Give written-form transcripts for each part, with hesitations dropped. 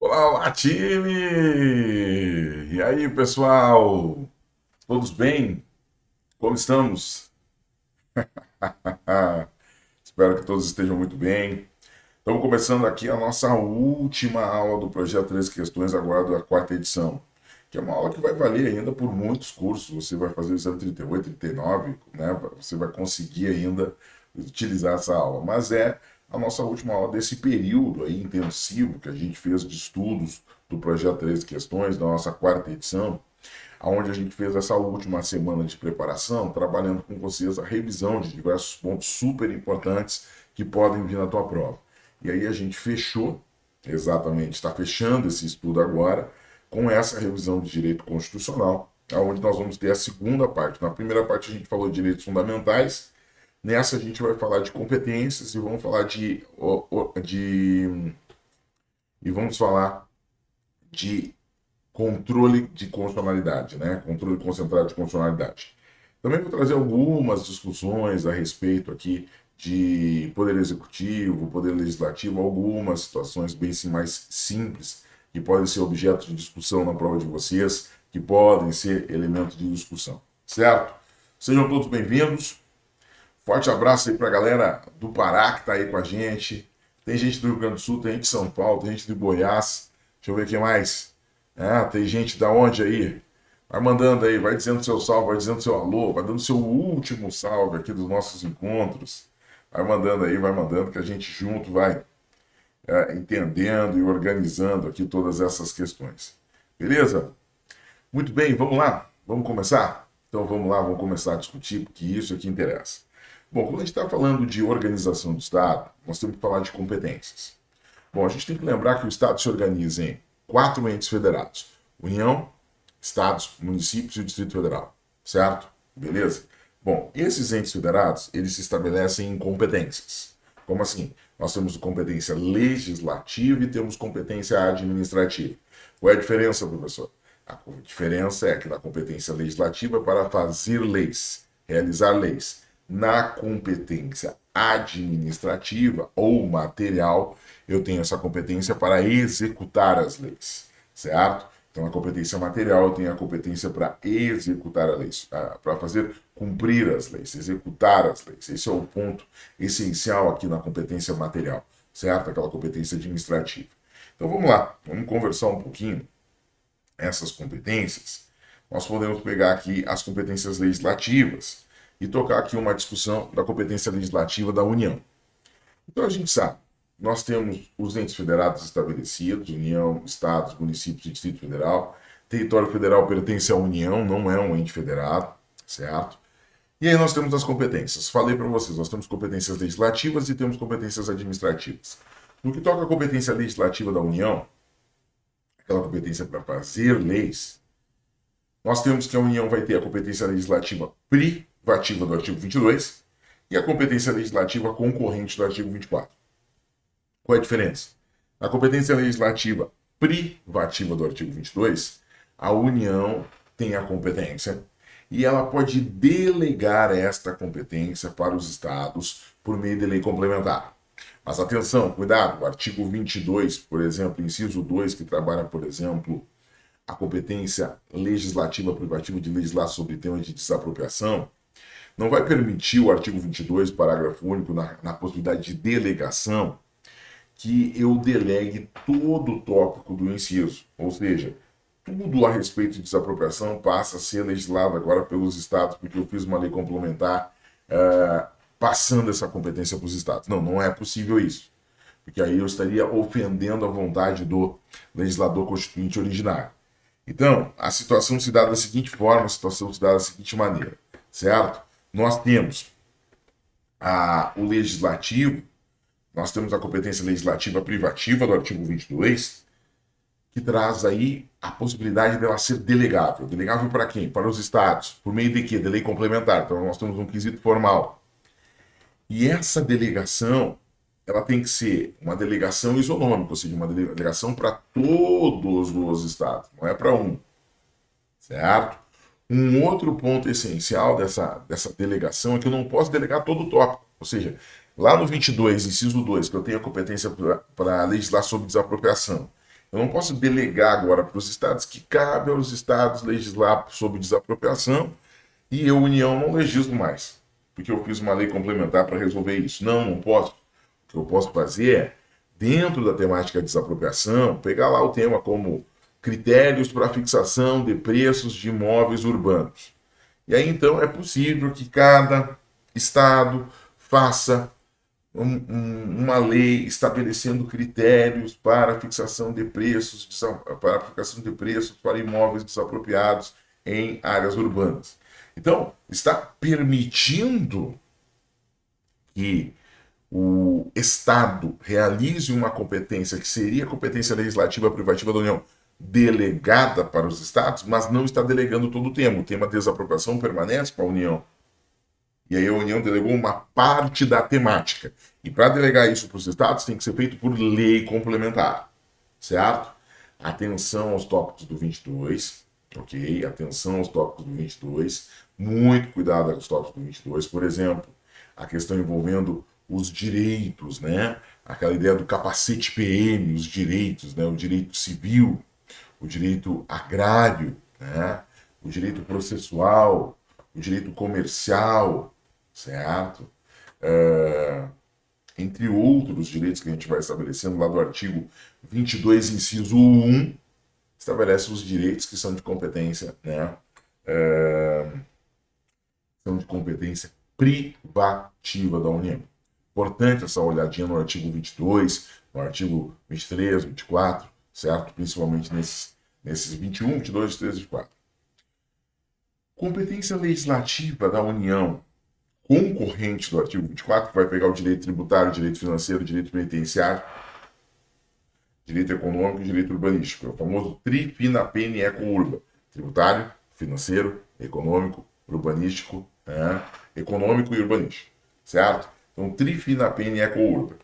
Olá, olá, time! E aí, pessoal? Todos bem? Como estamos? Espero que todos estejam muito bem. Estamos começando aqui a nossa última aula do Projeto 13 Questões, agora da quarta edição, que é uma aula que vai valer ainda por muitos cursos. Você vai fazer o exame 38, 39, né? Você vai conseguir ainda utilizar essa aula, mas é a nossa última aula desse período aí intensivo que a gente fez de estudos do Projeto 13 Questões, da nossa quarta edição, onde a gente fez essa última semana de preparação, trabalhando com vocês a revisão de diversos pontos super importantes que podem vir na tua prova. E aí a gente fechou, exatamente, está fechando esse estudo agora, com essa revisão de direito constitucional, onde nós vamos ter a segunda parte. Na primeira parte a gente falou de direitos fundamentais, nessa a gente vai falar de competências e vamos falar e vamos falar de controle de constitucionalidade, né? Controle concentrado de constitucionalidade. Também vou trazer algumas discussões a respeito aqui de poder executivo, poder legislativo, algumas situações bem mais simples que podem ser objeto de discussão na prova de vocês, que podem ser elementos de discussão, certo? Sejam todos bem-vindos. Forte abraço aí para a galera do Pará que está aí com a gente. Tem gente do Rio Grande do Sul, tem gente de São Paulo, tem gente de Goiás. Deixa eu ver quem mais. Tem gente da onde aí? Vai mandando aí, vai dizendo seu salve, vai dizendo seu alô, vai dando seu último salve aqui dos nossos encontros. Vai mandando aí, vai mandando que a gente junto vai entendendo e organizando aqui todas essas questões. Beleza? Muito bem, vamos lá? Vamos começar? Então vamos lá, vamos começar a discutir, porque isso é que interessa. Bom, quando a gente está falando de organização do Estado, nós temos que falar de competências. Bom, a gente tem que lembrar que o Estado se organiza em 4 entes federados: União, Estados, municípios e o Distrito Federal, certo? Beleza? Bom, esses entes federados, eles se estabelecem em competências. Como assim? Nós temos competência legislativa e temos competência administrativa. Qual é a diferença, professor? A diferença é que na competência legislativa é para fazer leis, realizar leis. Na competência administrativa ou material, eu tenho essa competência para executar as leis, certo? Então, a competência material, eu tenho a competência para executar a lei, para fazer cumprir as leis, executar as leis. Esse é o ponto essencial aqui na competência material, certo? Aquela competência administrativa. Então, vamos lá, vamos conversar um pouquinho essas competências. Nós podemos pegar aqui as competências legislativas e tocar aqui uma discussão da competência legislativa da União. Então, a gente sabe, nós temos os entes federados estabelecidos, União, Estados, municípios e Distrito Federal. Território Federal pertence à União, não é um ente federado, certo? E aí nós temos as competências. Falei para vocês, nós temos competências legislativas e temos competências administrativas. No que toca à competência legislativa da União, aquela competência para fazer leis, nós temos que a União vai ter a competência legislativa privativa do artigo 22 e a competência legislativa concorrente do artigo 24. Qual é a diferença? Na competência legislativa privativa do artigo 22, a União tem a competência e ela pode delegar esta competência para os estados por meio de lei complementar. Mas atenção, cuidado, o artigo 22, por exemplo, inciso 2, que trabalha, por exemplo, a competência legislativa privativa de legislar sobre temas de desapropriação, não vai permitir o artigo 22, parágrafo único, na possibilidade de delegação, que eu delegue todo o tópico do inciso. Ou seja, tudo a respeito de desapropriação passa a ser legislado agora pelos estados, porque eu fiz uma lei complementar passando essa competência para os estados. Não, não é possível isso. Porque aí eu estaria ofendendo a vontade do legislador constituinte originário. Então, a situação se dá da seguinte forma, a situação se dá da seguinte maneira, certo? Nós temos o legislativo, nós temos a competência legislativa privativa do artigo 22, que traz aí a possibilidade dela ser delegável. Delegável para quem? Para os estados. Por meio de quê? De lei complementar. Então, nós temos um quesito formal. E essa delegação, ela tem que ser uma delegação isonômica, ou seja, uma delegação para todos os estados, não é para um, certo? Um outro ponto essencial dessa delegação é que eu não posso delegar todo o tópico, ou seja, lá no 22, inciso 2, que eu tenho a competência para legislar sobre desapropriação, Eu não posso delegar agora para os estados que cabe aos estados legislar sobre desapropriação e eu, União, não legislo mais, porque eu fiz uma lei complementar para resolver isso. Não, não posso. O que eu posso fazer é, dentro da temática de desapropriação, pegar lá o tema como critérios para fixação de preços de imóveis urbanos. E aí, então, é possível que cada estado faça uma lei estabelecendo critérios para a fixação de preços, para a fixação de preços para imóveis desapropriados em áreas urbanas. Então, está permitindo que o Estado realize uma competência que seria competência legislativa privativa da União delegada para os Estados, mas não está delegando todo o tema. O tema desapropriação permanece para a União. E aí a União delegou uma parte da temática. E para delegar isso para os estados tem que ser feito por lei complementar, certo? Atenção aos tópicos do 22, ok? Atenção aos tópicos do 22. Muito cuidado com os tópicos do 22. Por exemplo, a questão envolvendo os direitos, né? Aquela ideia do capacete PM, os direitos, né? O direito civil, o direito agrário, né? O direito processual, o direito comercial, certo? Entre outros direitos que a gente vai estabelecendo lá do artigo 22, inciso 1, estabelece os direitos que são de competência, né? São de competência privativa da União. Importante essa olhadinha no artigo 22, no artigo 23, 24, certo? Principalmente nesses 21, 22, 23 e 24. Competência legislativa da União concorrente do artigo 24, que vai pegar o direito tributário, direito financeiro, direito penitenciário, direito econômico e direito urbanístico. É o famoso TRIFINAPEN ECO-URBA. Tributário, financeiro, econômico, urbanístico, econômico e urbanístico. Certo? Então, TRIFINAPEN ECO-URBA.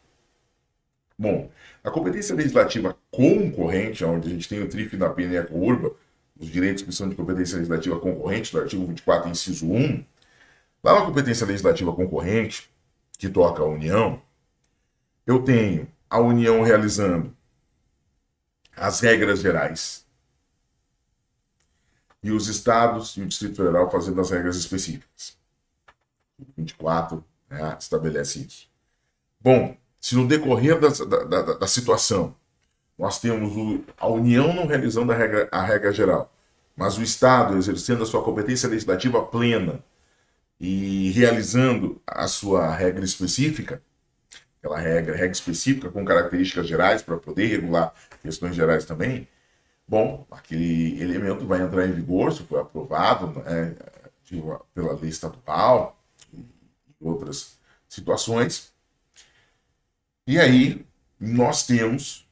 Bom, a competência legislativa concorrente, onde a gente tem o TRIFINAPEN ECO-URBA, os direitos que são de competência legislativa concorrente do artigo 24, inciso 1, lá na competência legislativa concorrente, que toca a União, eu tenho a União realizando as regras gerais e os estados e o Distrito Federal fazendo as regras específicas. O 24, né, estabelece isso. Bom, se no decorrer da situação nós temos a União não realizando a regra geral, mas o Estado exercendo a sua competência legislativa plena e realizando a sua regra específica, aquela regra específica com características gerais para poder regular questões gerais também, bom, aquele elemento vai entrar em vigor, se for aprovado, né, pela lei estadual e outras situações. E aí nós temos,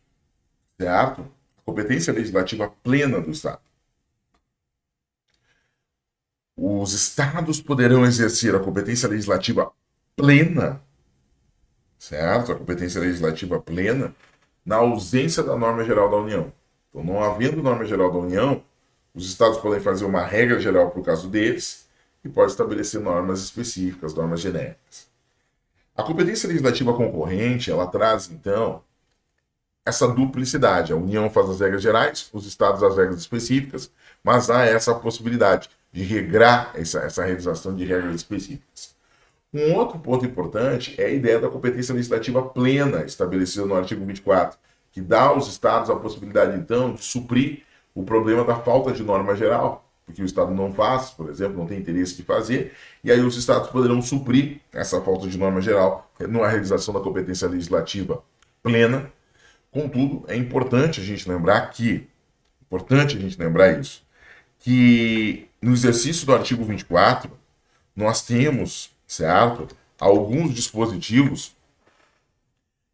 certo, a competência legislativa plena do Estado. Os estados poderão exercer a competência legislativa plena, certo? A competência legislativa plena, na ausência da norma geral da União. Então, não havendo norma geral da União, os estados podem fazer uma regra geral para o caso deles e pode estabelecer normas específicas, normas genéricas. A competência legislativa concorrente, ela traz, então, essa duplicidade. A União faz as regras gerais, os estados as regras específicas, mas há essa possibilidade de regrar essa realização de regras específicas. Um outro ponto importante é a ideia da competência legislativa plena, estabelecida no artigo 24, que dá aos estados a possibilidade, então, de suprir o problema da falta de norma geral, porque o estado não faz, por exemplo, não tem interesse de fazer, e aí os estados poderão suprir essa falta de norma geral na realização da competência legislativa plena. Contudo, é importante a gente lembrar isso, que no exercício do artigo 24, nós temos, certo, alguns dispositivos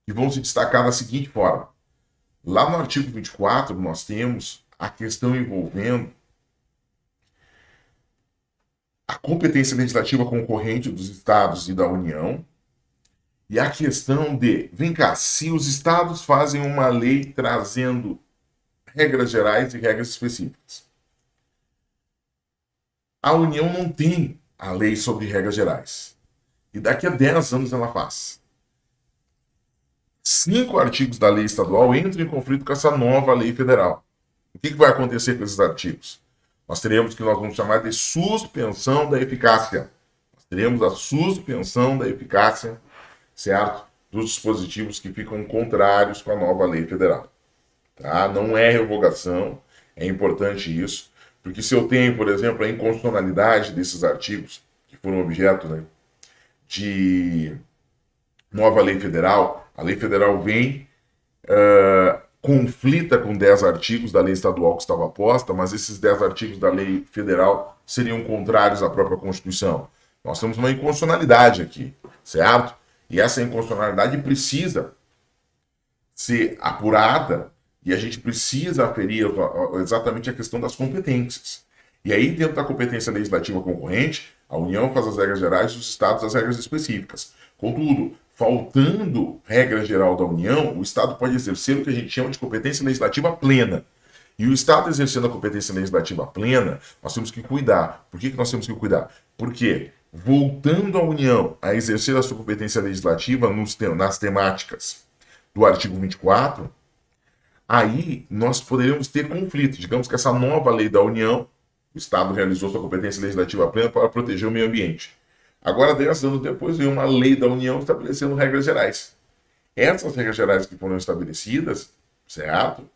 que vão se destacar da seguinte forma. Lá no artigo 24, nós temos a questão envolvendo a competência legislativa concorrente dos estados e da União, e a questão de, vem cá, se os estados fazem uma lei trazendo regras gerais e regras específicas. A União não tem a lei sobre regras gerais. E daqui a 10 anos ela faz. 5 artigos da lei estadual entram em conflito com essa nova lei federal. O que vai acontecer com esses artigos? Nós teremos que nós vamos chamar de suspensão da eficácia. Nós teremos a suspensão da eficácia, certo? Dos dispositivos que ficam contrários com a nova lei federal. Tá? Não é revogação, é importante isso, porque se eu tenho, por exemplo, a inconstitucionalidade desses artigos, que foram objeto, né, de nova lei federal, a lei federal vem, conflita com 10 artigos da lei estadual que estava posta, mas esses 10 artigos da lei federal seriam contrários à própria Constituição. Nós temos uma inconstitucionalidade aqui, certo? E essa inconstitucionalidade precisa ser apurada e a gente precisa aferir exatamente a questão das competências. E aí, dentro da competência legislativa concorrente, a União faz as regras gerais e os Estados as regras específicas. Contudo, faltando regra geral da União, o Estado pode exercer o que a gente chama de competência legislativa plena. E o Estado exercendo a competência legislativa plena, nós temos que cuidar. Por que nós temos que cuidar? Porque, voltando a União a exercer a sua competência legislativa nas temáticas do artigo 24, aí nós poderíamos ter conflito. Digamos que essa nova lei da União, o Estado realizou sua competência legislativa plena para proteger o meio ambiente. Agora, 10 anos depois, veio uma lei da União estabelecendo regras gerais. Essas regras gerais que foram estabelecidas, certo?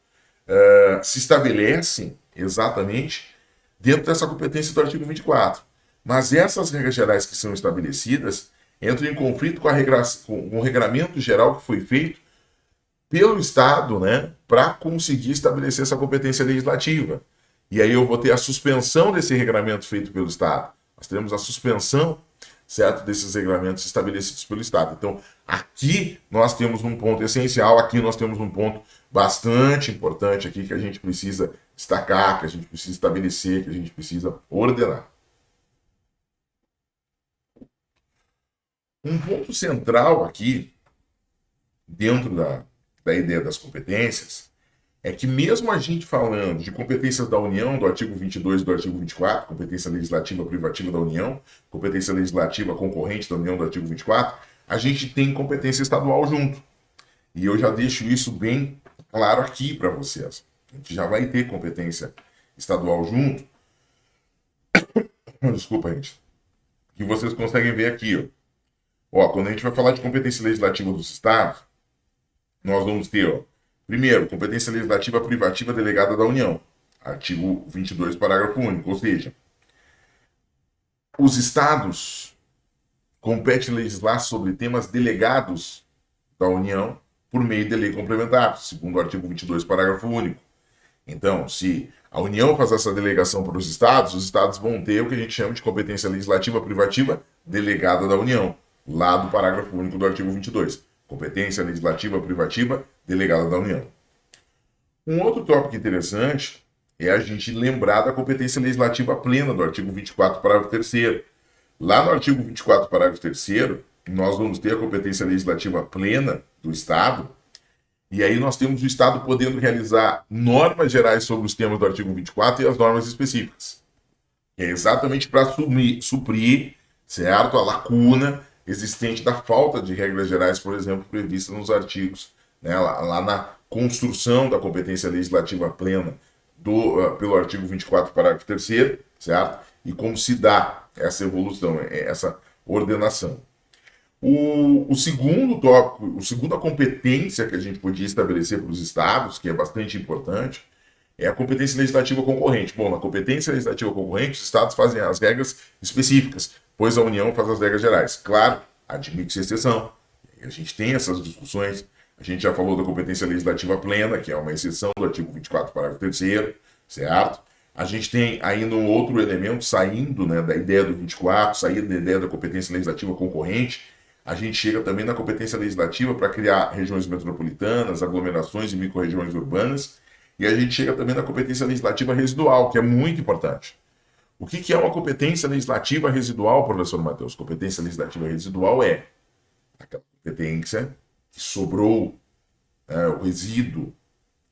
Se estabelecem exatamente dentro dessa competência do artigo 24. Mas essas regras gerais que são estabelecidas entram em conflito com o regramento geral que foi feito pelo Estado, né, para conseguir estabelecer essa competência legislativa. E aí eu vou ter a suspensão desse regramento feito pelo Estado. Nós teremos a suspensão, certo, desses regulamentos estabelecidos pelo Estado. Então, aqui nós temos um ponto essencial, aqui nós temos um ponto bastante importante aqui que a gente precisa destacar, que a gente precisa estabelecer, que a gente precisa ordenar. Um ponto central aqui, dentro da ideia das competências, é que mesmo a gente falando de competências da União, do artigo 22 e do artigo 24, competência legislativa privativa da União, competência legislativa concorrente da União do artigo 24, a gente tem competência estadual junto. E eu já deixo isso bem claro aqui para vocês. A gente já vai ter competência estadual junto. Desculpa, gente. Que vocês conseguem ver aqui, ó. Quando a gente vai falar de competência legislativa dos estados, nós vamos ter, ó, primeiro, competência legislativa privativa delegada da União, artigo 22, parágrafo único, ou seja, os estados competem legislar sobre temas delegados da União por meio de lei complementar, segundo o artigo 22, parágrafo único. Então, se a União faz essa delegação para os estados vão ter o que a gente chama de competência legislativa privativa delegada da União, lá do parágrafo único do artigo 22. Competência legislativa privativa delegada da União. Um outro tópico interessante é a gente lembrar da competência legislativa plena do artigo 24, parágrafo 3º. Lá no artigo 24, parágrafo 3º, nós vamos ter a competência legislativa plena do Estado, e aí nós temos o Estado podendo realizar normas gerais sobre os temas do artigo 24 e as normas específicas. É exatamente para suprir, certo, a lacuna existente da falta de regras gerais, por exemplo, previstas nos artigos, né, lá na construção da competência legislativa plena pelo artigo 24, parágrafo 3º, certo? E como se dá essa evolução, essa ordenação. O segundo tópico, a segunda competência que a gente podia estabelecer para os estados, que é bastante importante, é a competência legislativa concorrente. Bom, na competência legislativa concorrente, os estados fazem as regras específicas, pois a União faz as regras gerais. Claro, admite-se exceção. A gente tem essas discussões. A gente já falou da competência legislativa plena, que é uma exceção do artigo 24, parágrafo 3º, certo? A gente tem ainda um outro elemento saindo, né, da ideia do 24, saindo da ideia da competência legislativa concorrente. A gente chega também na competência legislativa para criar regiões metropolitanas, aglomerações e microrregiões urbanas. E a gente chega também na competência legislativa residual, que é muito importante. O que é uma competência legislativa residual, professor Matheus? Competência legislativa residual é aquela competência que sobrou, o resíduo,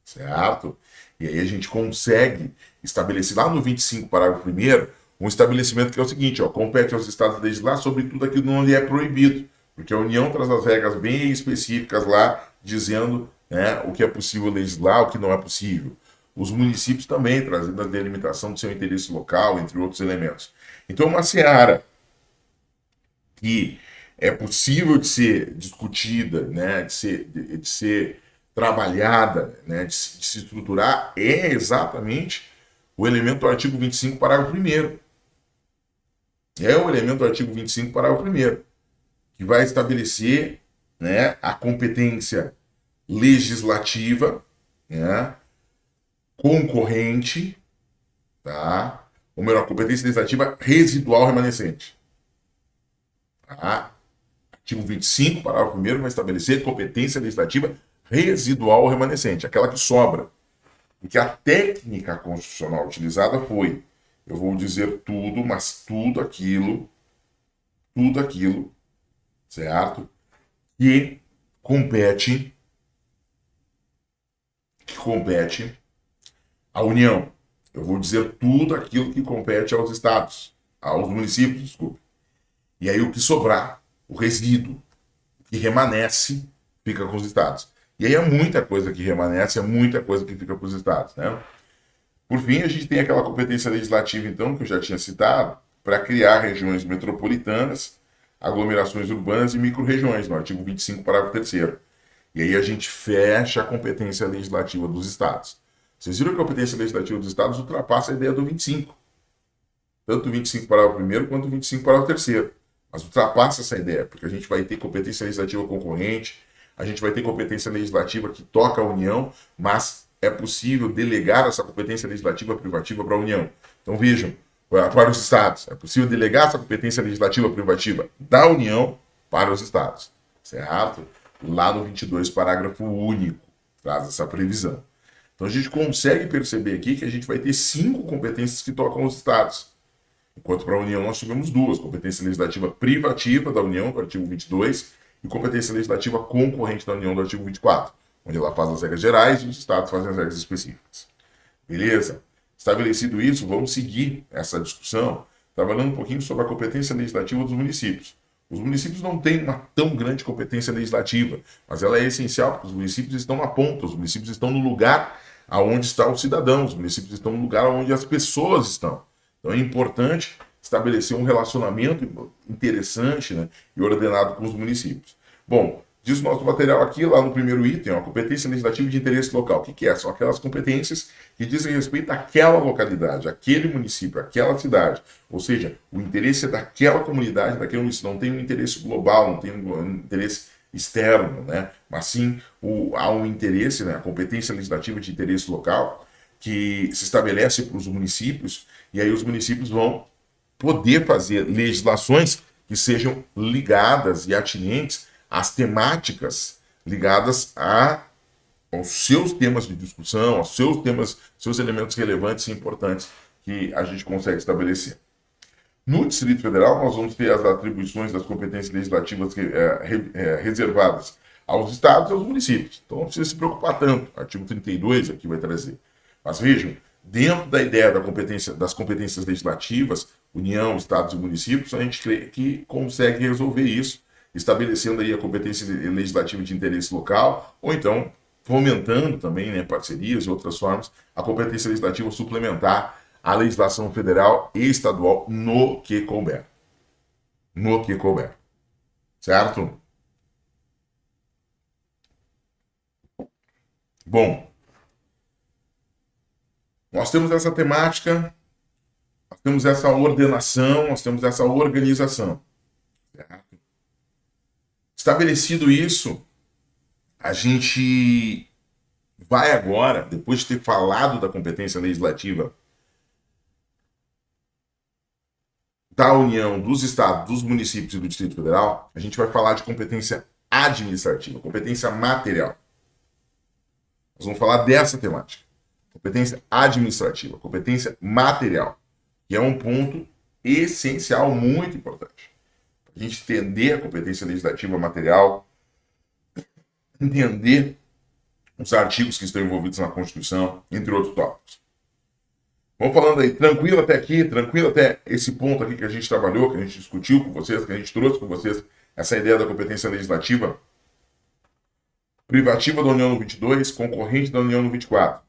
certo? E aí a gente consegue estabelecer lá no 25, parágrafo 1º, um estabelecimento que é o seguinte, ó, compete aos estados legislar sobre tudo aquilo que não lhe é proibido, porque a União traz as regras bem específicas lá dizendo, né, o que é possível legislar, o que não é possível. Os municípios também trazendo a delimitação do seu interesse local, entre outros elementos. Então, uma seara que é possível de ser discutida, né, de ser trabalhada, né, de se estruturar, é exatamente o elemento do artigo 25, parágrafo 1º. É o elemento do artigo 25, parágrafo 1º, que vai estabelecer, né, a competência legislativa, né, concorrente, tá? Ou melhor, competência legislativa residual remanescente. Tá? Artigo 25, parágrafo 1º, vai estabelecer competência legislativa residual remanescente, aquela que sobra. Porque a técnica constitucional utilizada foi, eu vou dizer tudo, mas tudo aquilo, certo? Que compete à União. Eu vou dizer tudo aquilo que compete aos estados, aos municípios, desculpe. E aí o que sobrar, o resíduo, o que remanesce, fica com os estados. E aí é muita coisa que remanesce, é muita coisa que fica com os estados, né? Por fim, a gente tem aquela competência legislativa, então, que eu já tinha citado, para criar regiões metropolitanas, aglomerações urbanas e micro-regiões, no artigo 25, parágrafo 3º. E aí a gente fecha a competência legislativa dos estados. Vocês viram que a competência legislativa dos estados ultrapassa a ideia do 25. Tanto o 25 parágrafo 1º quanto o 25 parágrafo 3º. Mas ultrapassa essa ideia, porque a gente vai ter competência legislativa concorrente, a gente vai ter competência legislativa que toca a União, mas é possível delegar essa competência legislativa privativa para a União. Então vejam, para os estados, é possível delegar essa competência legislativa privativa da União para os estados, certo? Lá no 22, parágrafo único, traz essa previsão. Então a gente consegue perceber aqui que a gente vai ter 5 competências que tocam os estados. Enquanto para a União nós tivemos 2, competência legislativa privativa da União, do artigo 22, e competência legislativa concorrente da União, do artigo 24, onde ela faz as regras gerais e os estados fazem as regras específicas. Beleza? Estabelecido isso, vamos seguir essa discussão, trabalhando um pouquinho sobre a competência legislativa dos municípios. Os municípios não têm uma tão grande competência legislativa, mas ela é essencial, porque os municípios estão na ponta, os municípios estão no lugar aonde está o cidadão, os municípios estão no lugar onde as pessoas estão. Então é importante estabelecer um relacionamento interessante, né, e ordenado com os municípios. Bom, diz o nosso material aqui, lá no primeiro item, a competência legislativa de interesse local. O que é? São aquelas competências que dizem respeito àquela localidade, àquele município, àquela cidade. Ou seja, o interesse é daquela comunidade, daquele município. Não tem um interesse global, não tem um interesse externo, né? Mas sim há um interesse, né, a competência legislativa de interesse local, que se estabelece para os municípios, e aí os municípios vão poder fazer legislações que sejam ligadas e atinentes às temáticas ligadas aos seus temas de discussão, aos seus temas, seus elementos relevantes e importantes que a gente consegue estabelecer. No Distrito Federal, nós vamos ter as atribuições das competências legislativas reservadas aos estados e aos municípios. Então não precisa se preocupar tanto. O artigo 32 aqui vai trazer. Mas vejam, dentro da ideia das competências legislativas, União, estados e municípios, a gente crê que consegue resolver isso, estabelecendo aí a competência legislativa de interesse local, ou então fomentando também, né, parcerias e outras formas, a competência legislativa suplementar à legislação federal e estadual no que couber. No que couber. Certo? Bom, nós temos essa temática, nós temos essa ordenação, nós temos essa organização. Certo? Estabelecido isso, a gente vai agora, depois de ter falado da competência legislativa da União, dos estados, dos municípios e do Distrito Federal, a gente vai falar de competência administrativa, competência material. Nós vamos falar dessa temática. Competência administrativa, competência material, que é um ponto essencial, muito importante. A gente entender a competência legislativa material, entender os artigos que estão envolvidos na Constituição, entre outros tópicos. Vamos falando aí, tranquilo até aqui, tranquilo até esse ponto aqui que a gente trabalhou, que a gente discutiu com vocês, que a gente trouxe com vocês essa ideia da competência legislativa privativa da União no 22, concorrente da União no 24.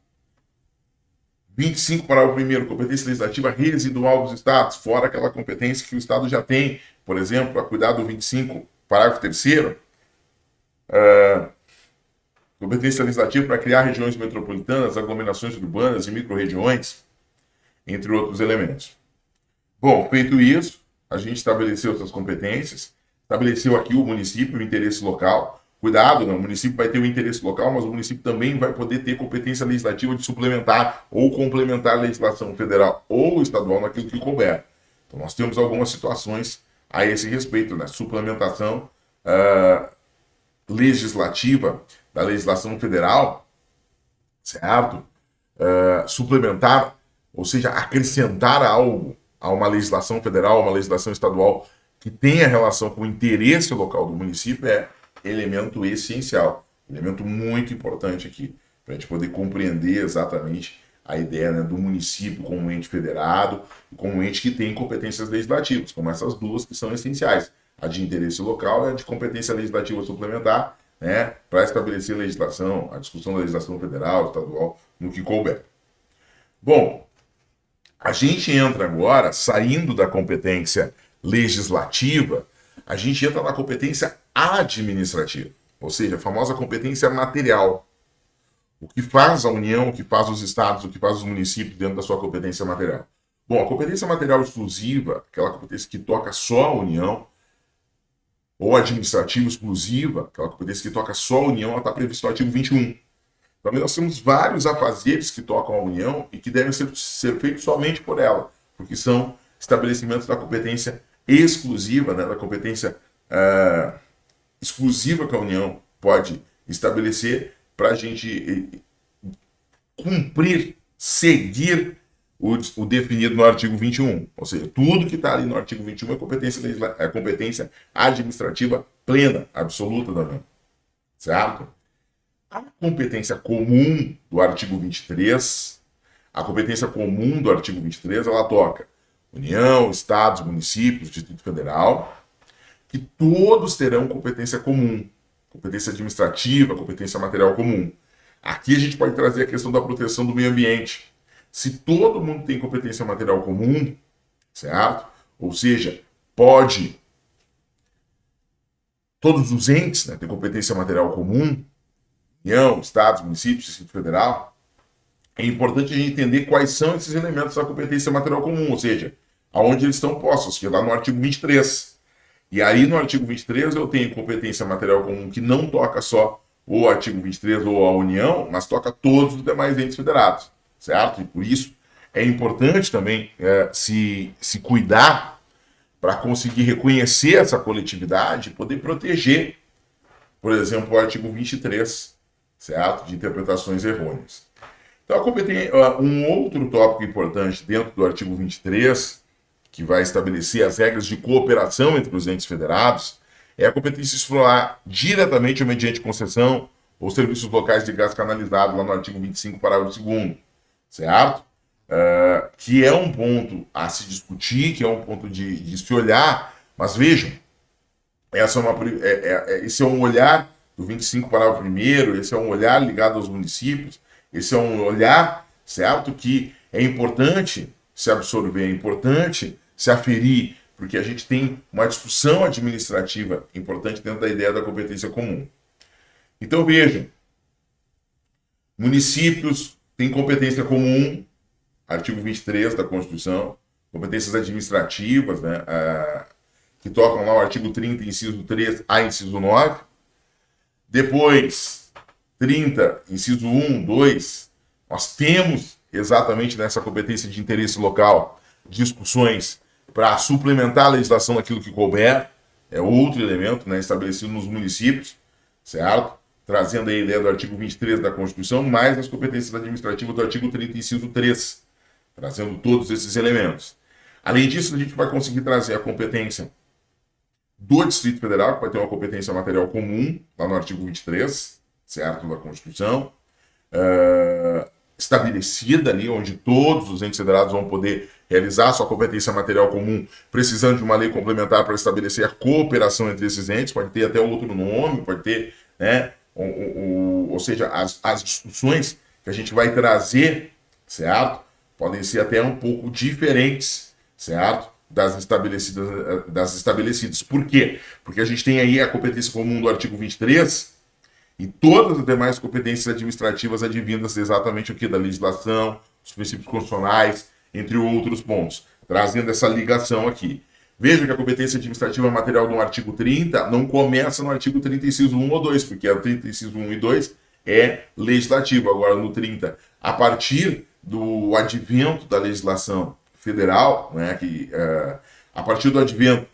25, parágrafo 1º, competência legislativa residual dos Estados, fora aquela competência que o Estado já tem, por exemplo, para cuidar do 25, parágrafo 3º, competência legislativa para criar regiões metropolitanas, aglomerações urbanas e micro-regiões, entre outros elementos. Bom, feito isso, a gente estabeleceu essas competências, estabeleceu aqui o município, o interesse local. Cuidado, né? O município vai ter o interesse local, mas o município também vai poder ter competência legislativa de suplementar ou complementar a legislação federal ou estadual naquilo que couber. Então, nós temos algumas situações a esse respeito, né? Suplementação legislativa da legislação federal, certo? Suplementar, ou seja, acrescentar algo a uma legislação federal, uma legislação estadual que tenha relação com o interesse local do município é elemento essencial, elemento muito importante aqui, para a gente poder compreender exatamente a ideia, né, do município como um ente federado, como um ente que tem competências legislativas, como essas duas que são essenciais, a de interesse local e a de competência legislativa suplementar, né, para estabelecer a legislação, a discussão da legislação federal, estadual, no que couber. Bom, a gente entra agora, saindo da competência legislativa, a gente entra na competência administrativa, ou seja, a famosa competência material. O que faz a União, o que faz os estados, o que faz os municípios dentro da sua competência material. Bom, a competência material exclusiva, aquela competência que toca só a União, ou administrativa exclusiva, aquela competência que toca só a União, ela está prevista no artigo 21. Também nós temos vários afazeres que tocam a União e que devem ser feitos somente por ela, porque são estabelecimentos da competência exclusiva, né, da competência exclusiva que a União pode estabelecer para a gente cumprir, seguir o definido no artigo 21. Ou seja, tudo que está ali no artigo 21 é competência administrativa plena, absoluta da União. Certo? A competência comum do artigo 23, ela toca União, Estados, municípios, Distrito Federal, que todos terão competência comum, competência administrativa, competência material comum. Aqui a gente pode trazer a questão da proteção do meio ambiente. Se todo mundo tem competência material comum, certo? Ou seja, todos os entes, né, têm competência material comum, União, Estados, municípios, Distrito Federal, é importante a gente entender quais são esses elementos da competência material comum, ou seja, aonde eles estão postos, que é lá no artigo 23. E aí no artigo 23 eu tenho competência material comum que não toca só o artigo 23 ou a União, mas toca todos os demais entes federados, certo? E por isso é importante também se cuidar para conseguir reconhecer essa coletividade e poder proteger, por exemplo, o artigo 23, certo? De interpretações errôneas. Então, um outro tópico importante dentro do artigo 23, que vai estabelecer as regras de cooperação entre os entes federados, é a competência explorar diretamente ou mediante concessão ou serviços locais de gás canalizado, lá no artigo 25, parágrafo 2º, certo? Que é um ponto a se discutir, que é um ponto de se olhar, mas vejam, esse é um olhar do 25, parágrafo 1º, esse é um olhar ligado aos municípios, esse é um olhar, certo, que é importante se absorver, é importante se aferir, porque a gente tem uma discussão administrativa importante dentro da ideia da competência comum. Então vejam, municípios têm competência comum, artigo 23 da Constituição, competências administrativas, né, que tocam lá o artigo 30, inciso 3 a inciso 9. Depois, 30, inciso 1, 2, nós temos exatamente nessa competência de interesse local discussões para suplementar a legislação naquilo que couber, é outro elemento, né, estabelecido nos municípios, certo? Trazendo a ideia do artigo 23 da Constituição, mais as competências administrativas do artigo 30, inciso 3, trazendo todos esses elementos. Além disso, a gente vai conseguir trazer a competência do Distrito Federal, que vai ter uma competência material comum, lá no artigo 23, certo, da Constituição, estabelecida ali, onde todos os entes federados vão poder realizar sua competência material comum, precisando de uma lei complementar para estabelecer a cooperação entre esses entes, pode ter até outro nome, pode ter, né, ou seja, as discussões que a gente vai trazer, certo? Podem ser até um pouco diferentes, certo? Das estabelecidas. Por quê? Porque a gente tem aí a competência comum do artigo 23 e todas as demais competências administrativas advindas exatamente aqui da legislação, dos princípios constitucionais, entre outros pontos, trazendo essa ligação aqui. Veja que a competência administrativa material do artigo 30 não começa no artigo 30, inciso 1 ou 2, porque o 30, inciso 1 e 2 é legislativo. Agora, no 30, a partir do advento da legislação federal, né, a partir do advento,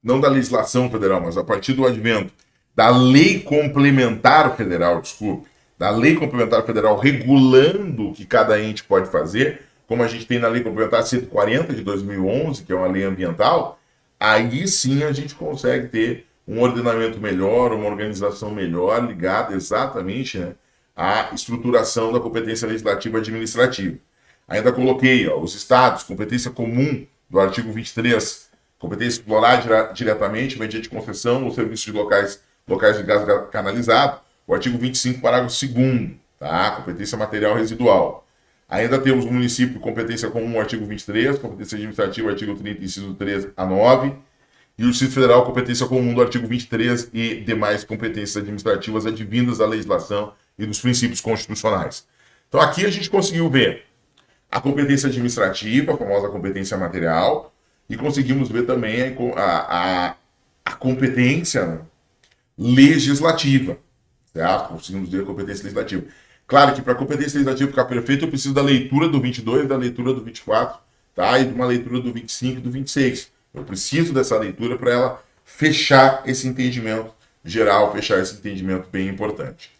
não da legislação federal, mas a partir do advento da lei complementar federal, desculpe, da lei complementar federal regulando o que cada ente pode fazer, como a gente tem na lei complementar 140 de 2011, que é uma lei ambiental, aí sim a gente consegue ter um ordenamento melhor, uma organização melhor, ligada exatamente, né, à estruturação da competência legislativa administrativa. Ainda coloquei os estados, competência comum do artigo 23, competência explorar diretamente, mediante concessão ou serviços de locais de gás canalizado, o artigo 25, parágrafo 2º, tá? Competência material residual. Ainda temos o município, competência comum, artigo 23, competência administrativa, artigo 30, inciso 3 a 9, e o Distrito Federal, competência comum do artigo 23 e demais competências administrativas advindas da legislação e dos princípios constitucionais. Então aqui a gente conseguiu ver a competência administrativa, a famosa competência material, e conseguimos ver também a competência legislativa, certo? Conseguimos ver a competência legislativa. Claro que para a competência legislativa ficar perfeita, eu preciso da leitura do 22, da leitura do 24, tá? E de uma leitura do 25 e do 26. Eu preciso dessa leitura para ela fechar esse entendimento geral, fechar esse entendimento bem importante.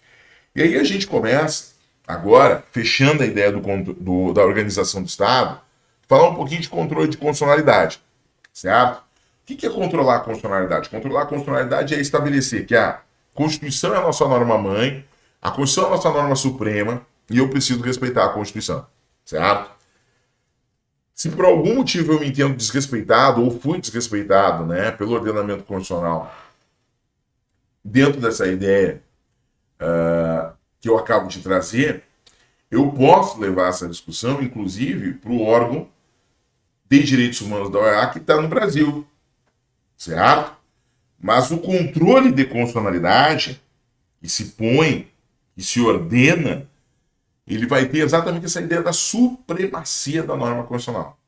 E aí a gente começa, agora, fechando a ideia da organização do Estado, falar um pouquinho de controle de constitucionalidade, certo? O que é controlar a constitucionalidade? Controlar a constitucionalidade é estabelecer que a Constituição é a nossa norma-mãe, a Constituição é a nossa norma suprema, e eu preciso respeitar a Constituição, certo? Se por algum motivo eu me entendo desrespeitado, ou fui desrespeitado, né, pelo ordenamento constitucional, dentro dessa ideia que eu acabo de trazer, eu posso levar essa discussão, inclusive, para o órgão de direitos humanos da OEA que está no Brasil, certo? Mas o controle de constitucionalidade que se põe, que se ordena, ele vai ter exatamente essa ideia da supremacia da norma constitucional.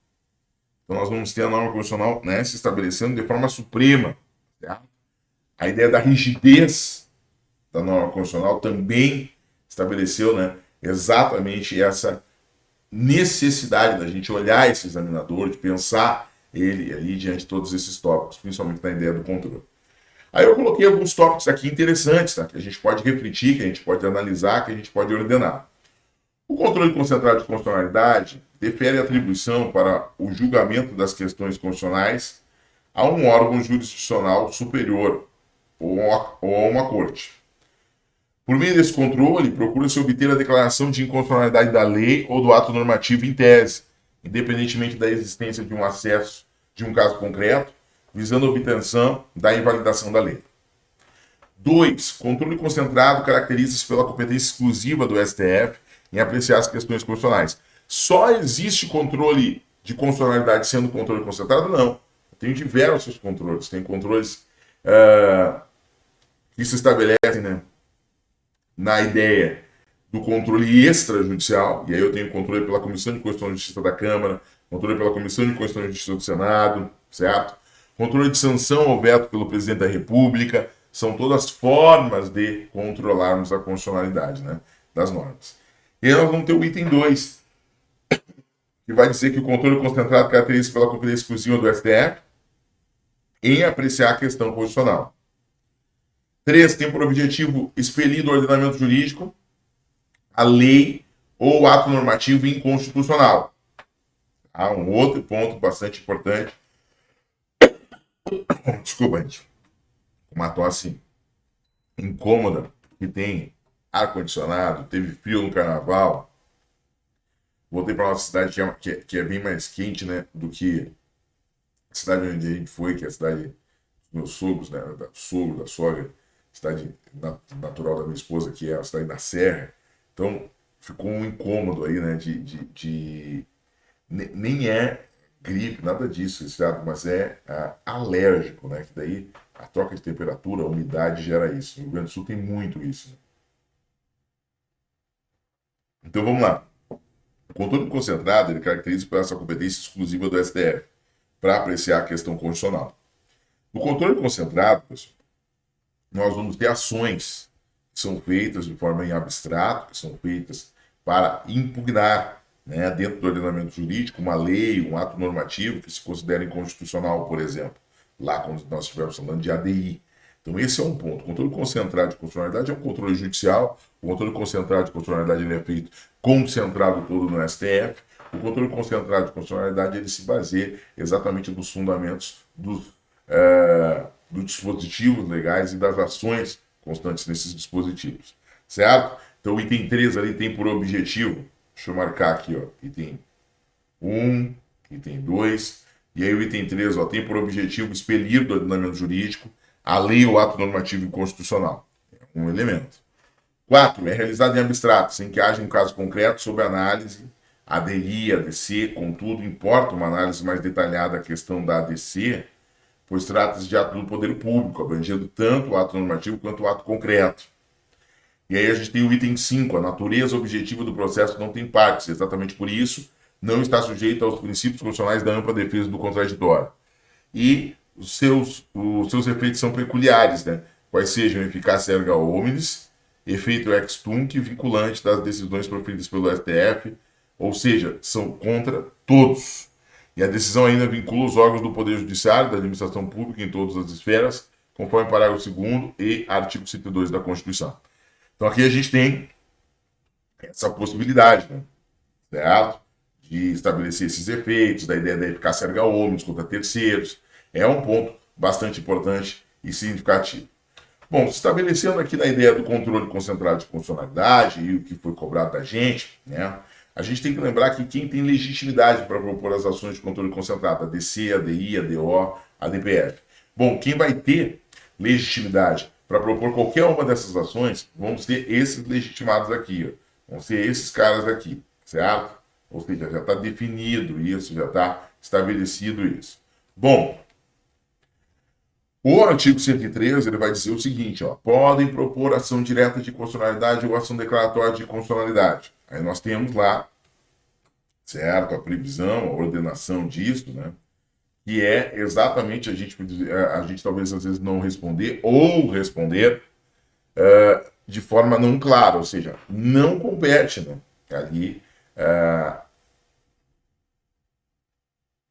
Então nós vamos ter a norma constitucional, né, se estabelecendo de forma suprema, certo? A ideia da rigidez da norma constitucional também estabeleceu, né, exatamente essa necessidade da gente olhar esse examinador, de pensar ele ali diante de todos esses tópicos, principalmente na ideia do controle. Aí eu coloquei alguns tópicos aqui interessantes, tá? Que a gente pode refletir, que a gente pode analisar, que a gente pode ordenar. O controle concentrado de constitucionalidade defere a atribuição para o julgamento das questões constitucionais a um órgão jurisdicional superior ou a uma corte. Por meio desse controle, procura-se obter a declaração de inconstitucionalidade da lei ou do ato normativo em tese, independentemente da existência de um acesso de um caso concreto, visando a obtenção da invalidação da lei. 2. Controle concentrado caracteriza-se pela competência exclusiva do STF em apreciar as questões constitucionais. Só existe controle de constitucionalidade sendo controle concentrado? Não. Tem diversos controles. Tem controles que se estabelecem, né, na ideia do controle extrajudicial, e aí eu tenho controle pela Comissão de Constituição e Justiça da Câmara, controle pela Comissão de Constituição e Justiça do Senado, certo? Controle de sanção ao veto pelo Presidente da República, são todas formas de controlarmos a constitucionalidade, né, das normas. E aí nós vamos ter o item 2, que vai dizer que o controle concentrado caracteriza-se pela competência exclusiva do STF em apreciar a questão constitucional. 3. Tem por objetivo expelir do ordenamento jurídico a lei ou ato normativo inconstitucional. Há um outro ponto bastante importante. Desculpa, gente. Uma tosse incômoda, que tem ar-condicionado, teve frio no carnaval. Voltei para nossa cidade, que é bem mais quente, né, do que a cidade onde a gente foi, que é a cidade dos meus sogros, né, da sogro, da sogra, cidade natural da minha esposa, que é a cidade da Serra. Então, ficou um incômodo aí, né, nem é gripe, nada disso, mas é alérgico, né, que daí a troca de temperatura, a umidade gera isso. No Rio Grande do Sul tem muito isso, né? Então, vamos lá. O controle concentrado, ele caracteriza por essa competência exclusiva do STF para apreciar a questão constitucional. No controle concentrado, pessoal, nós vamos ter ações que são feitas de forma em abstrato, que são feitas para impugnar, né, dentro do ordenamento jurídico, uma lei, um ato normativo que se considera inconstitucional, por exemplo, lá quando nós estivermos falando de ADI. Então, esse é um ponto. O controle concentrado de constitucionalidade é um controle judicial, o controle concentrado de constitucionalidade ele é feito concentrado todo no STF. O controle concentrado de constitucionalidade ele se baseia exatamente nos fundamentos dos dispositivos legais e das ações constantes nesses dispositivos, certo? Então o item 3 ali tem por objetivo, deixa eu marcar aqui, ó, item 1, item 2, e aí o item 3 ó, tem por objetivo expelir do ordenamento jurídico a lei ou ato normativo inconstitucional. É um elemento. 4. É realizado em abstrato, sem que haja um caso concreto sob análise, ADI, ADC, contudo, importa uma análise mais detalhada da questão da ADC, pois trata-se de ato do poder público, abrangendo tanto o ato normativo quanto o ato concreto. E aí a gente tem o item 5, a natureza objetiva do processo não tem partes, exatamente por isso não está sujeito aos princípios constitucionais da ampla defesa do contraditório. E os seus efeitos são peculiares, né? Quais sejam eficácia erga omnes, efeito ex tunc, vinculante das decisões proferidas pelo STF, ou seja, são contra todos. E a decisão ainda vincula os órgãos do Poder Judiciário, da administração pública em todas as esferas, conforme parágrafo 2º e artigo 102 da Constituição. Então aqui a gente tem essa possibilidade, né, certo? De estabelecer esses efeitos, da ideia da eficácia erga omnes contra terceiros. É um ponto bastante importante e significativo. Bom, estabelecendo aqui na ideia do controle concentrado de constitucionalidade e o que foi cobrado da gente, né? A gente tem que lembrar que quem tem legitimidade para propor as ações de controle concentrado, a DC, a DI, a DO, a DPF. Bom, quem vai ter legitimidade para propor qualquer uma dessas ações vão ser esses legitimados aqui, ó. Vão ser esses caras aqui, certo? Ou seja, já está definido isso, já está estabelecido isso. Bom, o artigo 113 ele vai dizer o seguinte, ó, podem propor ação direta de constitucionalidade ou ação declaratória de constitucionalidade. Aí nós temos lá, certo, a previsão, a ordenação disso, né? Que é exatamente a gente talvez às vezes não responder ou responder de forma não clara, ou seja, não compete, né? Ali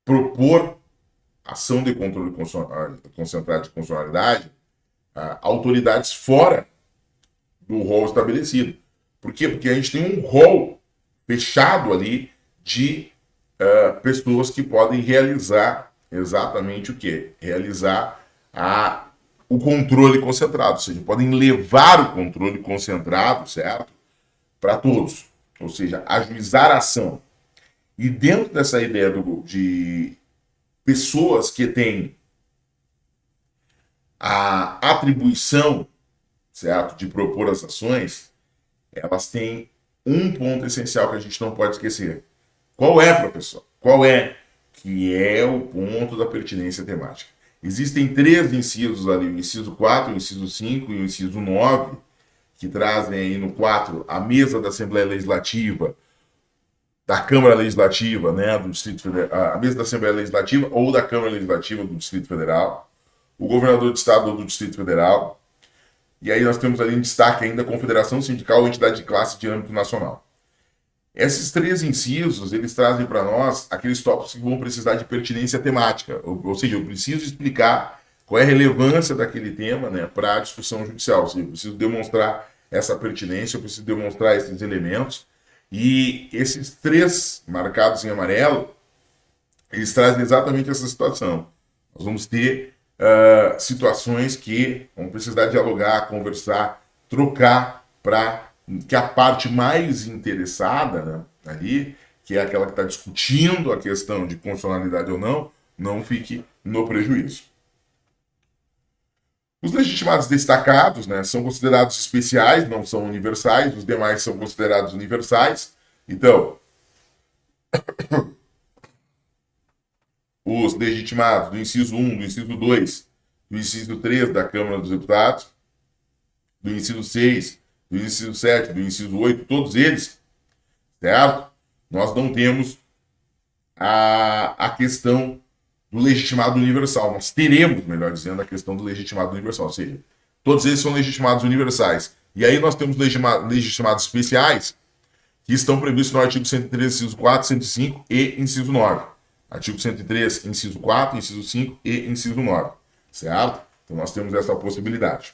propor ação de controle concentrado de constitucionalidade autoridades fora do rol estabelecido. Por quê? Porque a gente tem um rol fechado ali de pessoas que podem realizar exatamente o quê? Realizar o controle concentrado, ou seja, podem levar o controle concentrado, certo? Para todos, ou seja, ajuizar a ação. E dentro dessa ideia de pessoas que têm a atribuição, certo, de propor as ações, elas têm um ponto essencial que a gente não pode esquecer. Qual é, professor? Qual é? Que é o ponto da pertinência temática. Existem 3 incisos ali, o inciso 4, o inciso 5 e o inciso 9, que trazem aí no 4 a mesa da Assembleia Legislativa, da Câmara Legislativa, né, do Distrito Federal, a mesa da Assembleia Legislativa ou da Câmara Legislativa do Distrito Federal, o governador de Estado ou do Distrito Federal, e aí nós temos ali em destaque ainda a Confederação Sindical ou Entidade de Classe de âmbito nacional. Esses 3 incisos, eles trazem para nós aqueles tópicos que vão precisar de pertinência temática, ou seja, eu preciso explicar qual é a relevância daquele tema, né, para a discussão judicial, ou seja, eu preciso demonstrar essa pertinência, eu preciso demonstrar esses elementos, e esses 3 marcados em amarelo, eles trazem exatamente essa situação. Nós vamos ter situações que vão precisar dialogar, conversar, trocar para que a parte mais interessada, né, ali, que é aquela que está discutindo a questão de constitucionalidade ou não fique no prejuízo. Os legitimados destacados, né, são considerados especiais, não são universais, os demais são considerados universais. Então, os legitimados do inciso 1, do inciso 2, do inciso 3 da Câmara dos Deputados, do inciso 6, do inciso 7, do inciso 8, todos eles, certo? Nós não temos a questão do legitimado universal. Nós teremos, melhor dizendo, a questão do legitimado universal. Ou seja, todos eles são legitimados universais. E aí nós temos legitimados especiais que estão previstos no artigo 103, inciso 4, 105 e inciso 9. Artigo 103, inciso 4, inciso 5 e inciso 9. Certo? Então nós temos essa possibilidade.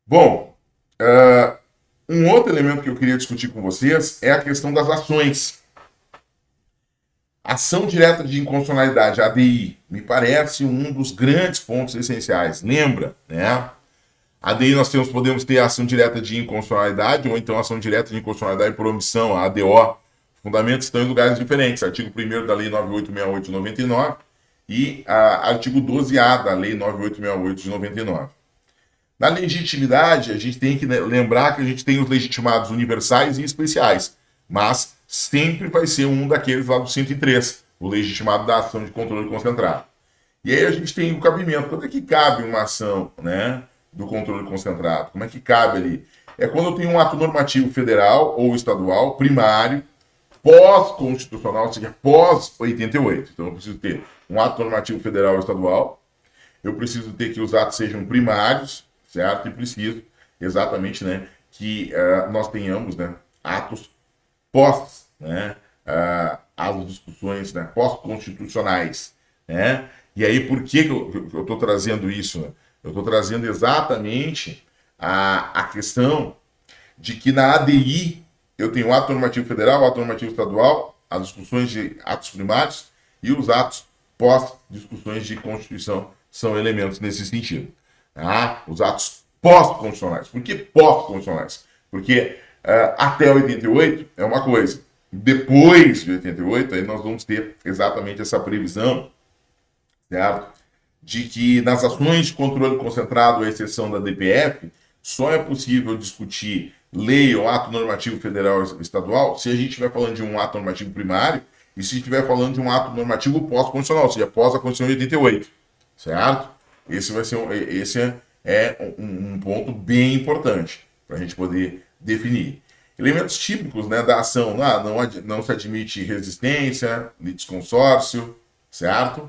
Bom, um outro elemento que eu queria discutir com vocês é a questão das ações. Ação direta de inconstitucionalidade, ADI, me parece um dos grandes pontos essenciais. Lembra, né? ADI nós podemos ter ação direta de inconstitucionalidade ou então ação direta de inconstitucionalidade por omissão, a ADO. Fundamentos estão em lugares diferentes. Artigo 1º da Lei 9868 de 99 e artigo 12A da Lei 9868 de 99. Na legitimidade, a gente tem que lembrar que a gente tem os legitimados universais e especiais, mas sempre vai ser um daqueles lá do 103, o legitimado da ação de controle concentrado. E aí a gente tem o cabimento. Quando é que cabe uma ação, né, do controle concentrado? Como é que cabe ali? É quando eu tenho um ato normativo federal ou estadual, primário, pós-constitucional, ou seja, pós-88. Então eu preciso ter um ato normativo federal ou estadual, eu preciso ter que os atos sejam primários, certo? E preciso exatamente, né, que nós tenhamos, né, atos pós, né, as discussões, né, pós-constitucionais, né? E aí por que eu estou trazendo isso? Né? Eu estou trazendo exatamente a questão de que na ADI eu tenho o ato normativo federal, o ato normativo estadual, as discussões de atos primários e os atos pós-discussões de Constituição são elementos nesse sentido. Os atos pós-constitucionais. Por que pós-constitucionais? Porque até 88 é uma coisa. Depois de 88, aí nós vamos ter exatamente essa previsão, certo? De que nas ações de controle concentrado, à exceção da DPF, só é possível discutir lei ou ato normativo federal ou estadual se a gente estiver falando de um ato normativo primário e se estiver falando de um ato normativo pós-constitucional, ou seja, pós a Constituição de 88, certo? Esse é um ponto bem importante para a gente poder definir. Elementos típicos, né, da ação: não se admite resistência, litisconsórcio, certo?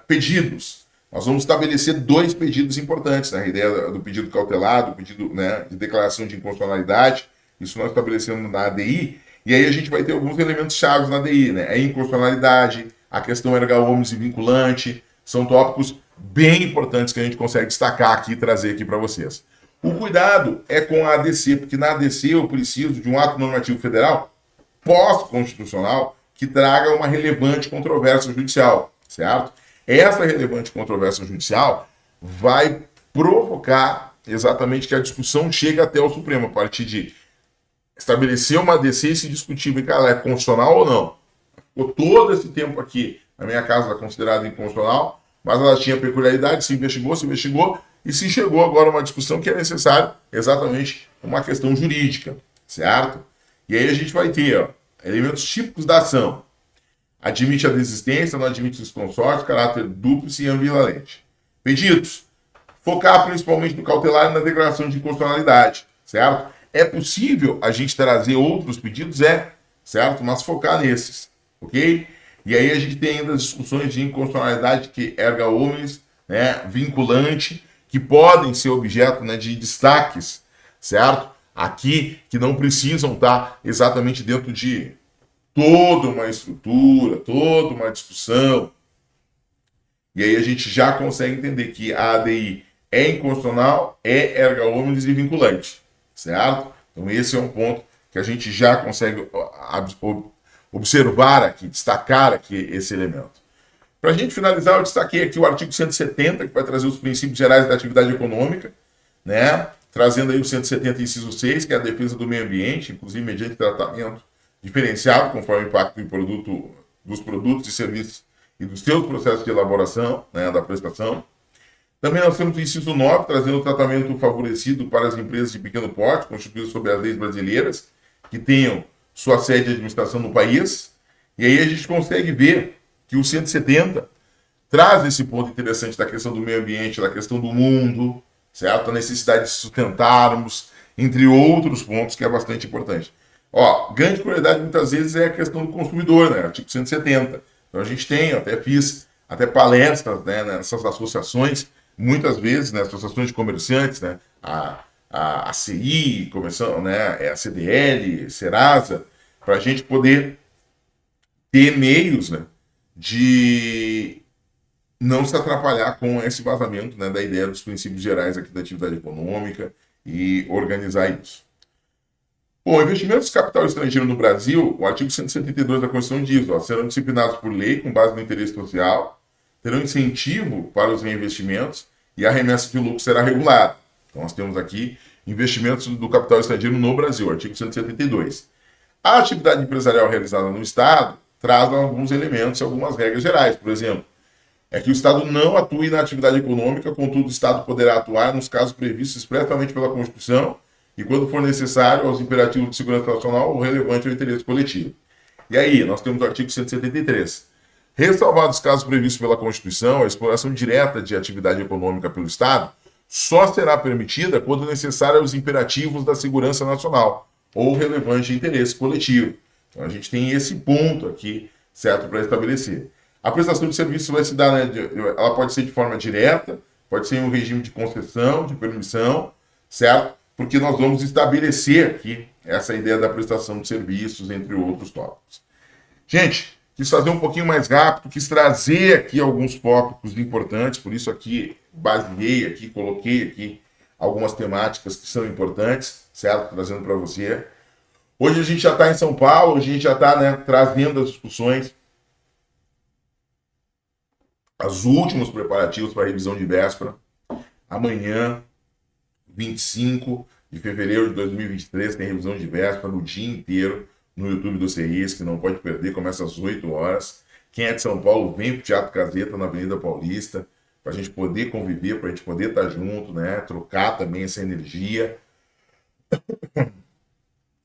Pedidos. Nós vamos estabelecer 2 pedidos importantes, né? A ideia do pedido cautelar, do pedido, né, de declaração de inconstitucionalidade, isso nós estabelecemos na ADI, e aí a gente vai ter alguns elementos chaves na ADI, né? A inconstitucionalidade, a questão erga omnes e vinculante, são tópicos bem importantes que a gente consegue destacar aqui e trazer aqui para vocês. O cuidado é com a ADC, porque na ADC eu preciso de um ato normativo federal pós-constitucional que traga uma relevante controvérsia judicial, certo? Essa relevante controvérsia judicial vai provocar exatamente que a discussão chegue até o Supremo, a partir de estabelecer uma ADC e se discutir, ela é constitucional ou não. Ficou todo esse tempo aqui na minha casa, ela é considerada inconstitucional, mas ela tinha peculiaridade, se investigou, e se chegou agora a uma discussão que é necessário exatamente uma questão jurídica, certo? E aí a gente vai ter elementos típicos da ação. Admite a desistência, não admite os consórcios, caráter dúplice e ambivalente. Pedidos. Focar principalmente no cautelar e na declaração de inconstitucionalidade, certo? É possível a gente trazer outros pedidos? Certo? Mas focar nesses, ok? E aí a gente tem ainda as discussões de inconstitucionalidade que erga omnes, né, vinculante, que podem ser objeto, né, de destaques, certo? Aqui, que não precisam estar exatamente dentro de toda uma estrutura, toda uma discussão. E aí a gente já consegue entender que a ADI é inconstitucional, é erga omnes e vinculante, certo? Então esse é um ponto que a gente já consegue observar aqui, destacar aqui esse elemento. Para a gente finalizar, eu destaquei aqui o artigo 170, que vai trazer os princípios gerais da atividade econômica, né? Trazendo aí o 170, inciso 6, que é a defesa do meio ambiente, inclusive mediante tratamento diferenciado, conforme o impacto dos produtos e serviços e dos seus processos de elaboração, né, da prestação. Também nós temos o inciso 9, trazendo o tratamento favorecido para as empresas de pequeno porte, constituídas sob as leis brasileiras, que tenham sua sede de administração no país. E aí a gente consegue ver que o 170 traz esse ponto interessante da questão do meio ambiente, da questão do mundo, certo? A necessidade de sustentarmos, entre outros pontos, que é bastante importante. Ó, grande prioridade muitas vezes é a questão do consumidor, né? Artigo 170. Então a gente tem, eu até fiz palestras, né, nessas associações, muitas vezes, né, associações de comerciantes, né, a CI, né, a CDL, Serasa, para a gente poder ter meios, né, de não se atrapalhar com esse vazamento, né, da ideia dos princípios gerais aqui da atividade econômica e organizar isso. Bom, investimentos de capital estrangeiro no Brasil, o artigo 172 da Constituição diz, ó, serão disciplinados por lei com base no interesse social, terão incentivo para os reinvestimentos e a remessa de lucro será regulada. Então, nós temos aqui investimentos do capital estrangeiro no Brasil, artigo 172. A atividade empresarial realizada no Estado traz alguns elementos e algumas regras gerais. Por exemplo, é que o Estado não atue na atividade econômica, contudo, o Estado poderá atuar nos casos previstos expressamente pela Constituição e, quando for necessário, aos imperativos de segurança nacional ou relevante ao interesse coletivo. E aí, nós temos o artigo 173. Ressalvados os casos previstos pela Constituição, a exploração direta de atividade econômica pelo Estado só será permitida quando necessária aos imperativos da segurança nacional ou relevante interesse coletivo. Então, a gente tem esse ponto aqui, certo, para estabelecer. A prestação de serviço vai se dar, né, ela pode ser de forma direta, pode ser em um regime de concessão, de permissão, certo? Porque nós vamos estabelecer aqui essa ideia da prestação de serviços, entre outros tópicos. Gente, quis fazer um pouquinho mais rápido, quis trazer aqui alguns tópicos importantes, por isso aqui baseei aqui, coloquei aqui algumas temáticas que são importantes, certo? Trazendo para você. Hoje a gente já está em São Paulo, hoje a gente já está, né, trazendo as discussões, os últimos preparativos para a revisão de véspera. Amanhã, 25 de fevereiro de 2023, tem revisão de véspera no dia inteiro no YouTube do CEIS, que não pode perder, começa às 8 horas. Quem é de São Paulo, vem para o Teatro Caseta, na Avenida Paulista, para a gente poder conviver, para a gente poder estar junto, né? Trocar também essa energia.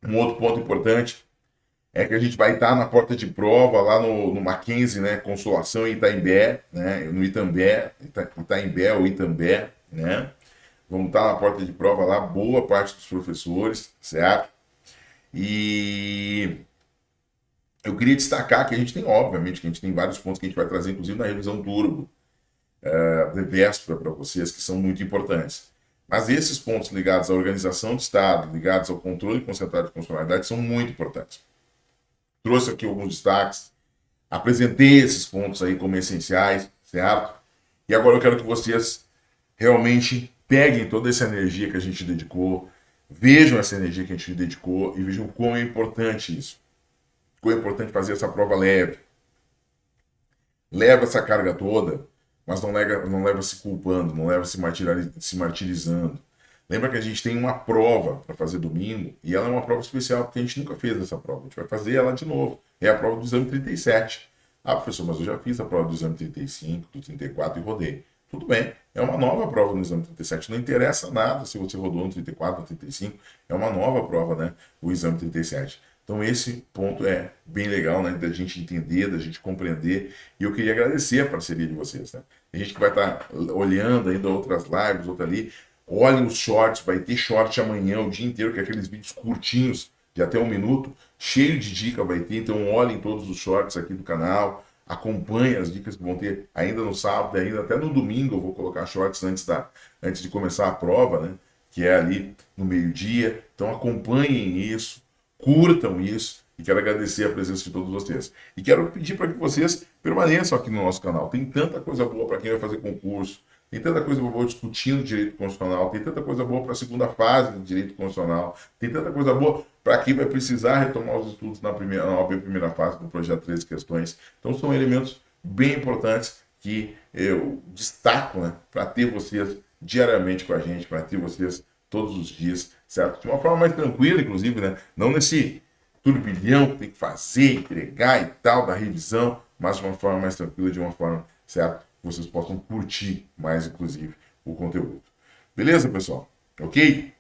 Um outro ponto importante é que a gente vai estar na porta de prova, lá no Mackenzie, né? Consolação em Itaimbé, né? No Itambé, Itaimbé ou Itambé, né? Vamos estar na porta de prova lá, boa parte dos professores, certo? E eu queria destacar que a gente tem, obviamente, que a gente tem vários pontos que a gente vai trazer, inclusive na revisão turbo, de véspera para vocês, que são muito importantes. Mas esses pontos ligados à organização do Estado, ligados ao controle concentrado de funcionalidade, são muito importantes. Trouxe aqui alguns destaques, apresentei esses pontos aí como essenciais, certo? E agora eu quero que vocês realmente peguem toda essa energia que a gente dedicou, vejam essa energia que a gente dedicou e vejam como é importante isso. Como é importante fazer essa prova leve. Leva essa carga toda, mas não leva se culpando, não leva se martirizando. Lembra que a gente tem uma prova para fazer domingo, e ela é uma prova especial, porque a gente nunca fez essa prova. A gente vai fazer ela de novo. É a prova do exame 37. Ah, professor, mas eu já fiz a prova do exame 35, do 34 e rodei. Tudo bem, é uma nova prova no exame 37. Não interessa nada se você rodou no 34, no 35. É uma nova prova, né? O exame 37. Então esse ponto é bem legal, né? Da gente entender, da gente compreender. E eu queria agradecer a parceria de vocês, né? A gente que vai estar olhando ainda outras lives, outra ali. Olhem os shorts, vai ter short amanhã, o dia inteiro, que é aqueles vídeos curtinhos, de até 1 minuto, cheio de dica vai ter. Então olhem todos os shorts aqui do canal. Acompanhe as dicas que vão ter ainda no sábado, ainda até no domingo eu vou colocar shorts antes de começar a prova, né? Que é ali no meio-dia. Então acompanhem isso, curtam isso e quero agradecer a presença de todos vocês. E quero pedir para que vocês permaneçam aqui no nosso canal. Tem tanta coisa boa para quem vai fazer concurso, tem tanta coisa boa discutindo direito constitucional, tem tanta coisa boa para a segunda fase do direito constitucional, tem tanta coisa boa para quem vai precisar retomar os estudos na OAB primeira fase do projeto 13 questões. Então são elementos bem importantes que eu destaco, né, para ter vocês diariamente com a gente, para ter vocês todos os dias, certo? De uma forma mais tranquila, inclusive, né? Não nesse turbilhão que tem que fazer, entregar e tal, da revisão, mas de uma forma mais tranquila, de uma forma, certo? Que vocês possam curtir mais, inclusive, o conteúdo. Beleza, pessoal? Ok?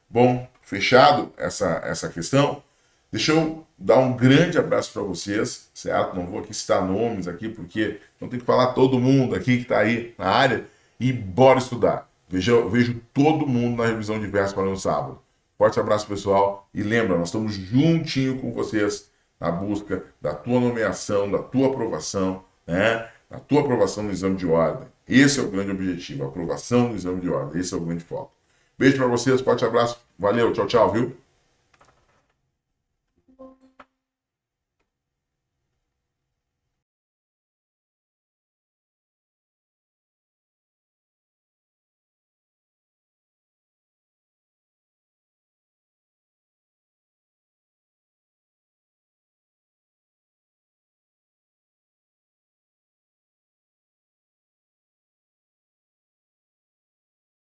Bom, fechado essa questão. Deixa eu dar um grande abraço para vocês, certo? Não vou aqui citar nomes aqui, porque não tem que falar todo mundo aqui que está aí na área e bora estudar. Vejo todo mundo na revisão de véspera no sábado. Forte abraço, pessoal. E lembra, nós estamos juntinho com vocês na busca da tua nomeação, da tua aprovação, né? Da tua aprovação no exame de ordem. Esse é o grande objetivo, a aprovação no exame de ordem. Esse é o grande foco. Beijo para vocês, forte abraço. Valeu, tchau, tchau, viu?